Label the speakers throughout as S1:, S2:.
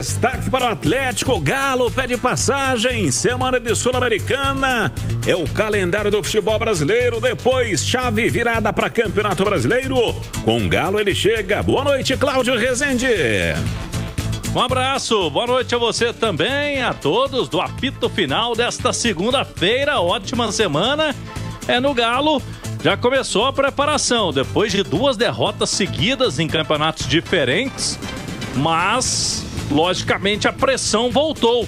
S1: Destaque para o Atlético. O Galo pede passagem. Semana de Sul-Americana. É o calendário do futebol brasileiro. Depois, chave virada para Campeonato Brasileiro. Com o Galo ele chega. Boa noite, Cláudio Rezende.
S2: Um abraço, boa noite a você também, a todos do apito final desta segunda-feira. Ótima semana. No Galo. Já começou a preparação, depois de 2 derrotas seguidas em campeonatos diferentes, mas, logicamente, a pressão voltou.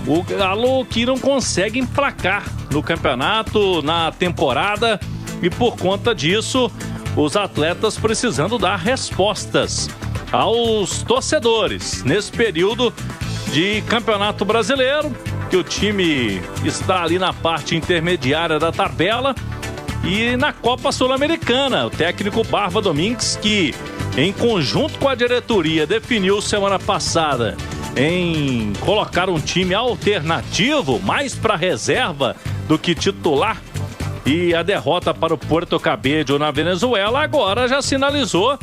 S2: O Galo que não consegue emplacar no campeonato, na temporada, e por conta disso, os atletas precisando dar respostas aos torcedores nesse período de campeonato brasileiro, que o time está ali na parte intermediária da tabela. E na Copa Sul-Americana, o técnico Barba Domingues, que em conjunto com a diretoria definiu semana passada em colocar um time alternativo, mais para reserva do que titular, e a derrota para o Puerto Cabello na Venezuela, agora já sinalizou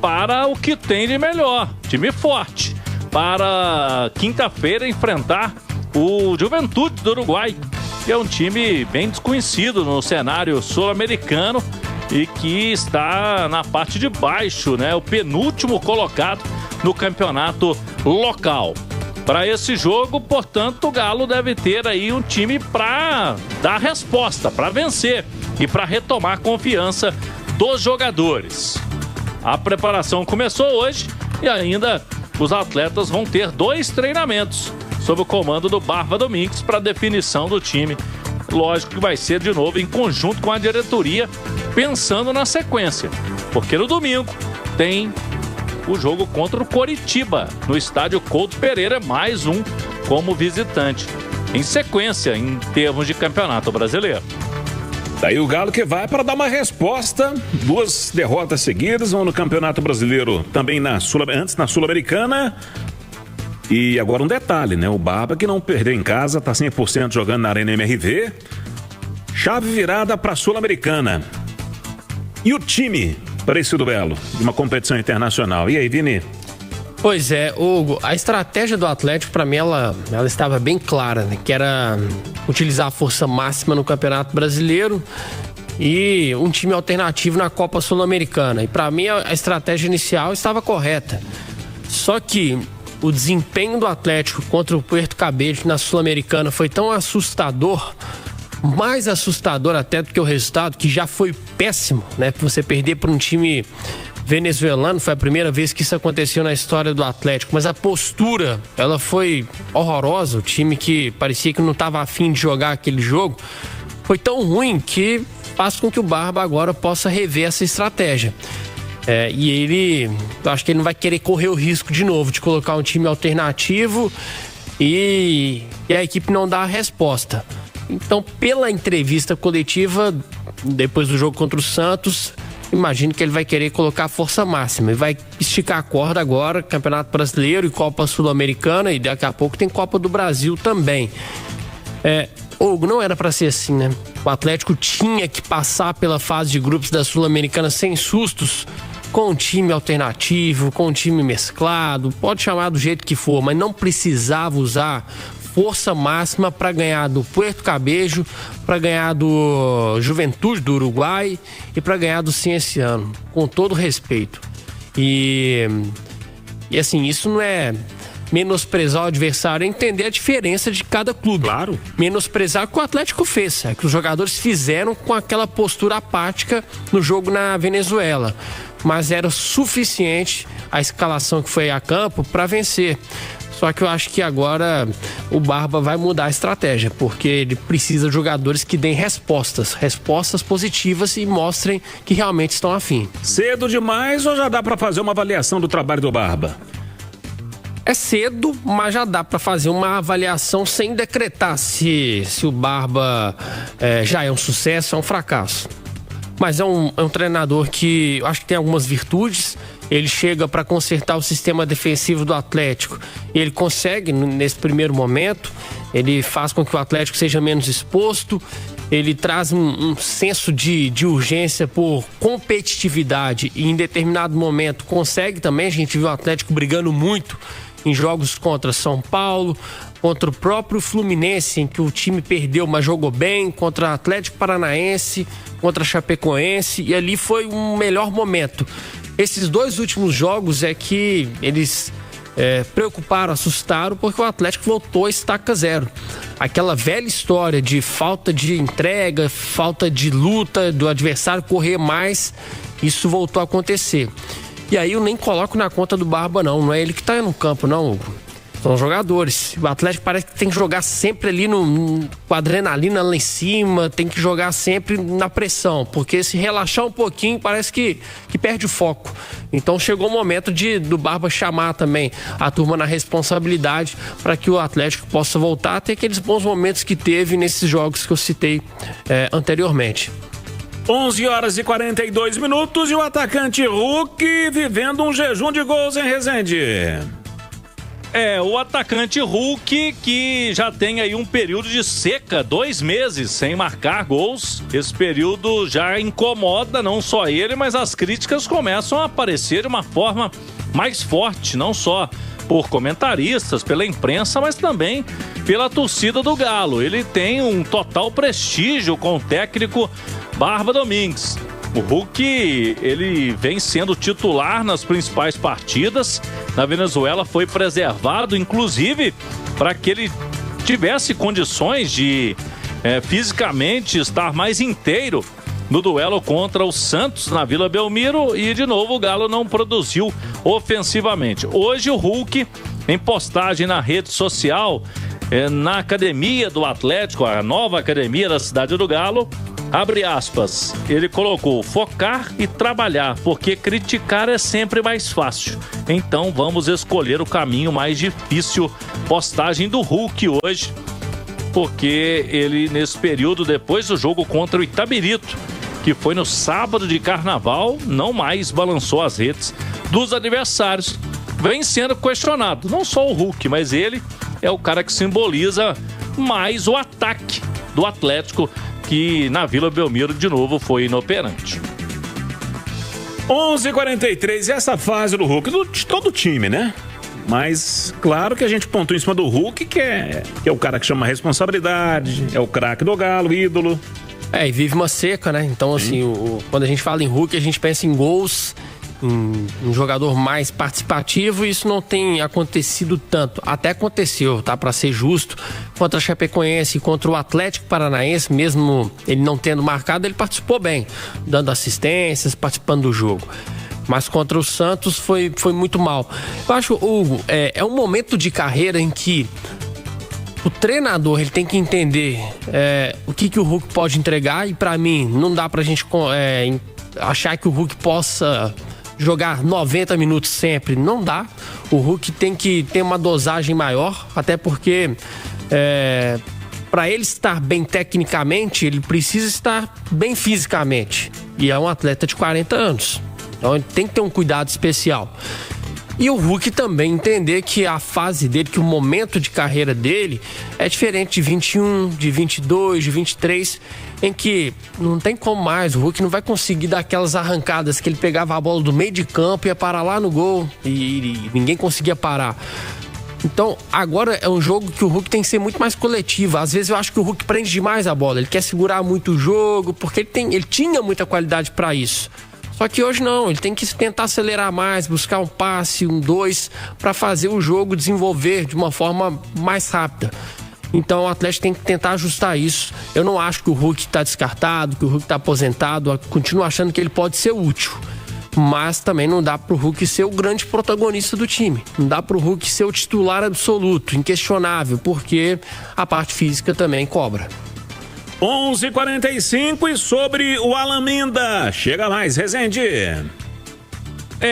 S2: para o que tem de melhor, time forte, para quinta-feira enfrentar o Juventude do Uruguai, que é um time bem desconhecido no cenário sul-americano e que está na parte de baixo, né? O penúltimo colocado no campeonato local. Para esse jogo, portanto, o Galo deve ter aí um time para dar resposta, para vencer e para retomar a confiança dos jogadores. A preparação começou hoje e ainda os atletas vão ter 2 treinamentos sob o comando do Barba Domingues para definição do time. Lógico que vai ser de novo em conjunto com a diretoria, pensando na sequência, porque no domingo tem o jogo contra o Coritiba no estádio Couto Pereira, mais um como visitante, em sequência em termos de campeonato brasileiro.
S1: Daí o Galo que vai para dar uma resposta. 2 derrotas seguidas, vão no Campeonato Brasileiro, também antes na Sul-Americana. E agora um detalhe, né? O Barba que não perdeu em casa, tá 100% jogando na Arena MRV. Chave virada para a Sul-Americana. E o time para esse duelo de uma competição internacional? E aí, Vini?
S3: Pois é, Hugo, a estratégia do Atlético, para mim, ela estava bem clara, né? Que era utilizar a força máxima no Campeonato Brasileiro e um time alternativo na Copa Sul-Americana. E para mim, a estratégia inicial estava correta. Só que o desempenho do Atlético contra o Puerto Cabello na Sul-Americana foi tão assustador, mais assustador até do que o resultado, que já foi péssimo, né? Você perder para um time venezuelano, foi a primeira vez que isso aconteceu na história do Atlético, mas a postura, ela foi horrorosa. O time que parecia que não estava afim de jogar aquele jogo foi tão ruim que faz com que o Barba agora possa rever essa estratégia. E eu acho que ele não vai querer correr o risco de novo de colocar um time alternativo e a equipe não dar a resposta. Então, pela entrevista coletiva depois do jogo contra o Santos, imagino que ele vai querer colocar a força máxima e vai esticar a corda agora, Campeonato Brasileiro e Copa Sul-Americana, e daqui a pouco tem Copa do Brasil também. Hugo, não era para ser assim, né? O Atlético tinha que passar pela fase de grupos da Sul-Americana sem sustos, com um time alternativo, com um time mesclado, pode chamar do jeito que for, mas não precisava usar força máxima para ganhar do Puerto Cabello, para ganhar do Juventude do Uruguai e para ganhar do Cienciano, com todo respeito. E assim, isso não é menosprezar o adversário, é entender a diferença de cada clube.
S1: Claro.
S3: Menosprezar o que o Atlético fez, que os jogadores fizeram com aquela postura apática no jogo na Venezuela. Mas era suficiente a escalação que foi a campo para vencer. Só que eu acho que agora o Barba vai mudar a estratégia, porque ele precisa de jogadores que deem respostas positivas e mostrem que realmente estão afim.
S1: Cedo demais ou já dá para fazer uma avaliação do trabalho do Barba?
S3: É cedo, mas já dá para fazer uma avaliação sem decretar se o Barba já é um sucesso ou um fracasso. Mas é um treinador que eu acho que tem algumas virtudes. Ele chega para consertar o sistema defensivo do Atlético. Ele consegue, nesse primeiro momento, ele faz com que o Atlético seja menos exposto. Ele traz um senso de urgência por competitividade e em determinado momento consegue também. A gente viu o Atlético brigando muito em jogos contra São Paulo, contra o próprio Fluminense, em que o time perdeu, mas jogou bem, contra Atlético Paranaense, contra Chapecoense, e ali foi um melhor momento. Esses 2 últimos jogos é que eles preocuparam, assustaram, porque o Atlético voltou a estaca zero. Aquela velha história de falta de entrega, falta de luta, do adversário correr mais, isso voltou a acontecer. E aí eu nem coloco na conta do Barba, não é ele que tá no campo, não, Hugo. São jogadores. O Atlético parece que tem que jogar sempre ali com a adrenalina lá em cima, tem que jogar sempre na pressão, porque se relaxar um pouquinho parece que perde o foco. Então chegou o momento do Barba chamar também a turma na responsabilidade para que o Atlético possa voltar a ter aqueles bons momentos que teve nesses jogos que eu citei anteriormente.
S1: 11h42 e o atacante Hulk vivendo um jejum de gols em Resende.
S2: O atacante Hulk, que já tem aí um período de seca, 2 meses sem marcar gols. Esse período já incomoda não só ele, mas as críticas começam a aparecer de uma forma mais forte, não só por comentaristas, pela imprensa, mas também pela torcida do Galo. Ele tem um total prestígio com o técnico Barba Domingues. O Hulk, ele vem sendo titular nas principais partidas. Na Venezuela foi preservado, inclusive, para que ele tivesse condições de fisicamente estar mais inteiro no duelo contra o Santos na Vila Belmiro, e de novo o Galo não produziu ofensivamente. Hoje o Hulk, em postagem na rede social, na academia do Atlético, a nova academia da cidade do Galo, abre aspas, ele colocou: focar e trabalhar, porque criticar é sempre mais fácil. Então vamos escolher o caminho mais difícil. Postagem do Hulk hoje, porque ele, nesse período, depois do jogo contra o Itabirito, que foi no sábado de carnaval, não mais balançou as redes dos adversários. Vem sendo questionado, não só o Hulk, mas ele é o cara que simboliza mais o ataque do Atlético, que na Vila Belmiro de novo foi inoperante.
S1: 11h43, essa fase do Hulk, de todo o time, né? Mas claro que a gente pontua em cima do Hulk, que é o cara que chama a responsabilidade, é o craque do Galo, ídolo.
S3: E vive uma seca, né? Então, assim, quando a gente fala em Hulk, a gente pensa em gols, em um jogador mais participativo, e isso não tem acontecido tanto. Até aconteceu, tá? Para ser justo, contra a Chapecoense e contra o Atlético Paranaense, mesmo ele não tendo marcado, ele participou bem, dando assistências, participando do jogo. Mas contra o Santos foi muito mal. Eu acho, Hugo, é um momento de carreira em que o treinador, ele tem que entender o que o Hulk pode entregar, e para mim não dá pra gente achar que o Hulk possa jogar 90 minutos sempre, não dá. O Hulk tem que ter uma dosagem maior, até porque para ele estar bem tecnicamente, ele precisa estar bem fisicamente, e é um atleta de 40 anos, então ele tem que ter um cuidado especial. E o Hulk também entender que a fase dele, que o momento de carreira dele é diferente de 21, de 22, de 23, em que não tem como mais. O Hulk não vai conseguir dar aquelas arrancadas que ele pegava a bola do meio de campo e ia parar lá no gol e ninguém conseguia parar. Então, agora é um jogo que o Hulk tem que ser muito mais coletivo. Às vezes eu acho que o Hulk prende demais a bola, ele quer segurar muito o jogo, porque ele tinha muita qualidade para isso. Só que hoje não, ele tem que tentar acelerar mais, buscar um passe, 2, para fazer o jogo desenvolver de uma forma mais rápida. Então o Atlético tem que tentar ajustar isso. Eu não acho que o Hulk está descartado, que o Hulk está aposentado, eu continuo achando que ele pode ser útil. Mas também não dá pro Hulk ser o grande protagonista do time. Não dá pro Hulk ser o titular absoluto, inquestionável, porque a parte física também cobra.
S1: 11h45 e sobre o Alan Minda. Chega mais, Resende.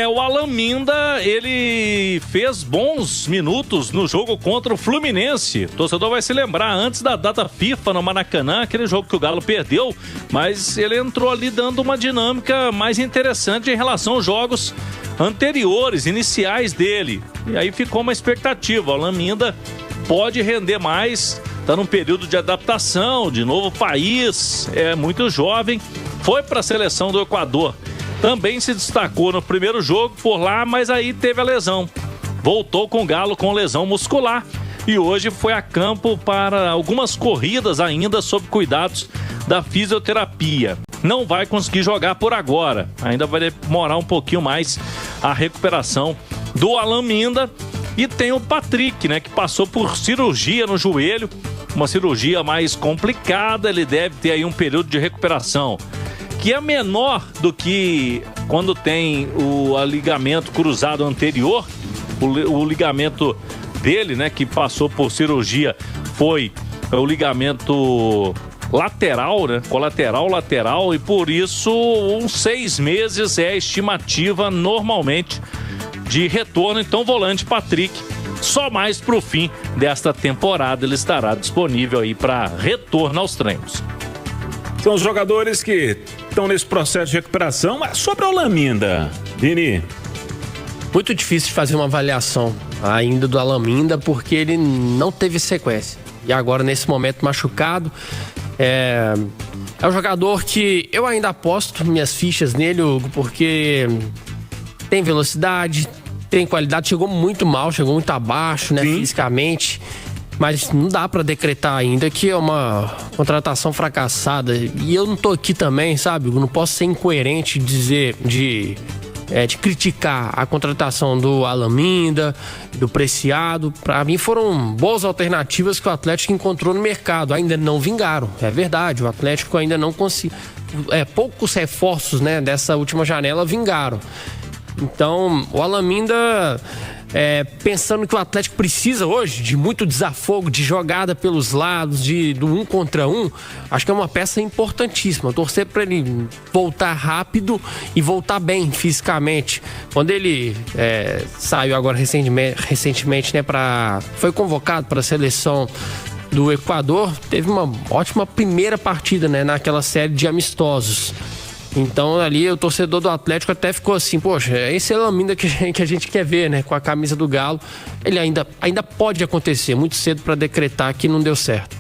S2: O Alan Minda, ele fez bons minutos no jogo contra o Fluminense. O torcedor vai se lembrar, antes da data FIFA no Maracanã, aquele jogo que o Galo perdeu, mas ele entrou ali dando uma dinâmica mais interessante em relação aos jogos anteriores, iniciais dele. E aí ficou uma expectativa, o Alan Minda pode render mais, está num período de adaptação, de novo país, é muito jovem, foi para a seleção do Equador. Também se destacou no primeiro jogo por lá, mas aí teve a lesão. voltou com o Galo com lesão muscular e hoje foi a campo para algumas corridas ainda sob cuidados da fisioterapia. Não vai conseguir jogar por agora, ainda vai demorar um pouquinho mais a recuperação do Alan Minda. E tem o Patrick, né, que passou por cirurgia no joelho, uma cirurgia mais complicada, ele deve ter aí um período de recuperação que é menor do que quando tem o ligamento cruzado anterior. O ligamento dele, né, que passou por cirurgia, foi o ligamento lateral, né, colateral lateral, e por isso uns 6 meses é a estimativa normalmente de retorno. Então, volante Patrick, só mais pro fim desta temporada ele estará disponível aí para retorno aos treinos.
S1: São os jogadores que estão nesse processo de recuperação. Mas sobre o Alan Minda, Vini?
S3: Muito difícil de fazer uma avaliação ainda do Alan Minda, porque ele não teve sequência. E agora, nesse momento, machucado. É um jogador que eu ainda aposto minhas fichas nele, Hugo, porque tem velocidade, tem qualidade, chegou muito mal, chegou muito abaixo, né, fisicamente. Mas não dá pra decretar ainda que é uma contratação fracassada. E eu não tô aqui também, sabe? Eu não posso ser incoerente de criticar a contratação do Alan Minda, do Preciado. Pra mim foram boas alternativas que o Atlético encontrou no mercado. Ainda não vingaram, é verdade. O Atlético ainda não conseguiu. Poucos reforços, né, dessa última janela vingaram. Então, o Alan Minda, pensando que o Atlético precisa hoje de muito desafogo, de jogada pelos lados, do 1 contra 1, acho que é uma peça importantíssima. Torcer para ele voltar rápido e voltar bem fisicamente. Quando ele saiu agora recentemente, né, foi convocado para a seleção do Equador, teve uma ótima primeira partida, né, naquela série de amistosos. Então ali o torcedor do Atlético até ficou assim, poxa, esse é o Alan Minda que a gente quer ver, né, com a camisa do Galo. Ele ainda pode acontecer, muito cedo para decretar que não deu certo.